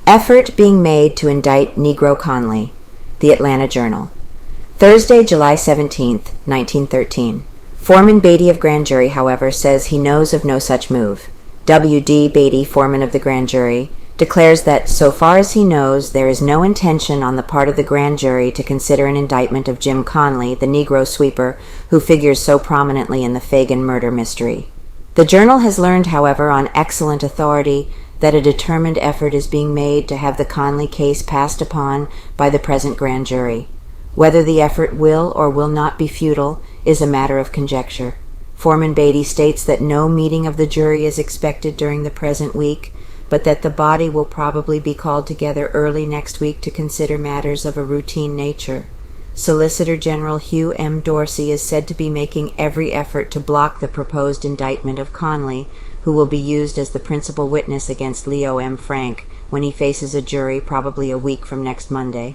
Effort being made to indict Negro Conley. The Atlanta Journal. Thursday, July 17, 1913. Foreman Beattie of grand jury, however, says he knows of no such move. W.D. Beattie, foreman of the grand jury, declares that, so far as he knows, there is no intention on the part of the grand jury to consider an indictment of Jim Conley, the Negro sweeper, who figures so prominently in the Phagan murder mystery. The Journal has learned, however, on excellent authority, that a determined effort is being made to have the Conley case passed upon by the present grand jury. Whether the effort will or will not be futile is a matter of conjecture. Foreman Beattie states that no meeting of the jury is expected during the present week, but that the body will probably be called together early next week to consider matters of a routine nature. Solicitor General Hugh M. Dorsey is said to be making every effort to block the proposed indictment of Conley, who will be used as the principal witness against Leo M. Frank when he faces a jury probably a week from next Monday.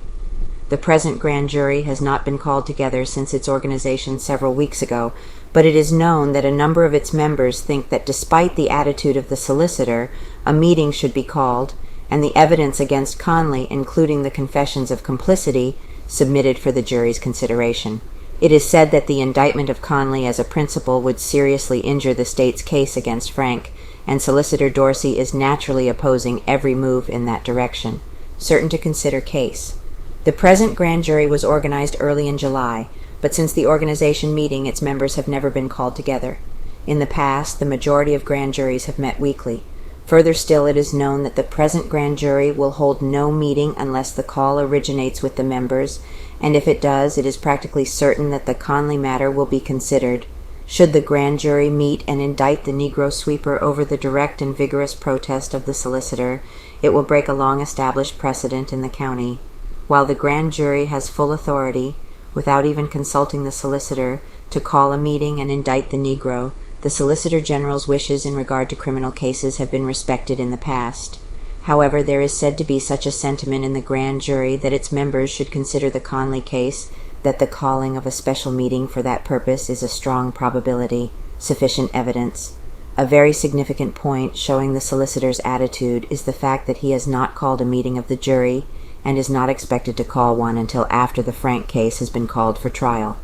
The present grand jury has not been called together since its organization several weeks ago, but it is known that a number of its members think that despite the attitude of the solicitor, a meeting should be called, and the evidence against Conley, including the confessions of complicity, submitted for the jury's consideration. It is said that the indictment of Conley as a principal would seriously injure the state's case against Frank, and Solicitor Dorsey is naturally opposing every move in that direction. Certain to consider case. The present grand jury was organized early in July, but since the organization meeting, its members have never been called together. In the past, the majority of grand juries have met weekly. Further still, it is known that the present grand jury will hold no meeting unless the call originates with the members, and if it does, it is practically certain that the Conley matter will be considered. Should the grand jury meet and indict the Negro sweeper over the direct and vigorous protest of the solicitor, it will break a long-established precedent in the county. While the grand jury has full authority, without even consulting the solicitor, to call a meeting and indict the Negro, the Solicitor General's wishes in regard to criminal cases have been respected in the past. However, there is said to be such a sentiment in the grand jury that its members should consider the Conley case that the calling of a special meeting for that purpose is a strong probability, sufficient evidence. A very significant point showing the solicitor's attitude is the fact that he has not called a meeting of the jury and is not expected to call one until after the Frank case has been called for trial.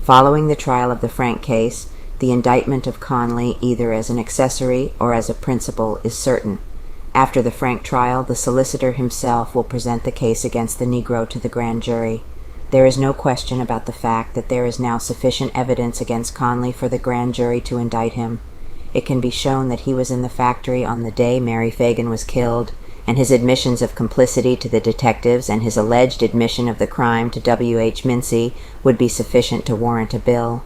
Following the trial of the Frank case, the indictment of Conley, either as an accessory or as a principal, is certain. After the Frank trial, the solicitor himself will present the case against the Negro to the grand jury. There is no question about the fact that there is now sufficient evidence against Conley for the grand jury to indict him. It can be shown that he was in the factory on the day Mary Phagan was killed, and his admissions of complicity to the detectives and his alleged admission of the crime to W.H. Mincy would be sufficient to warrant a bill.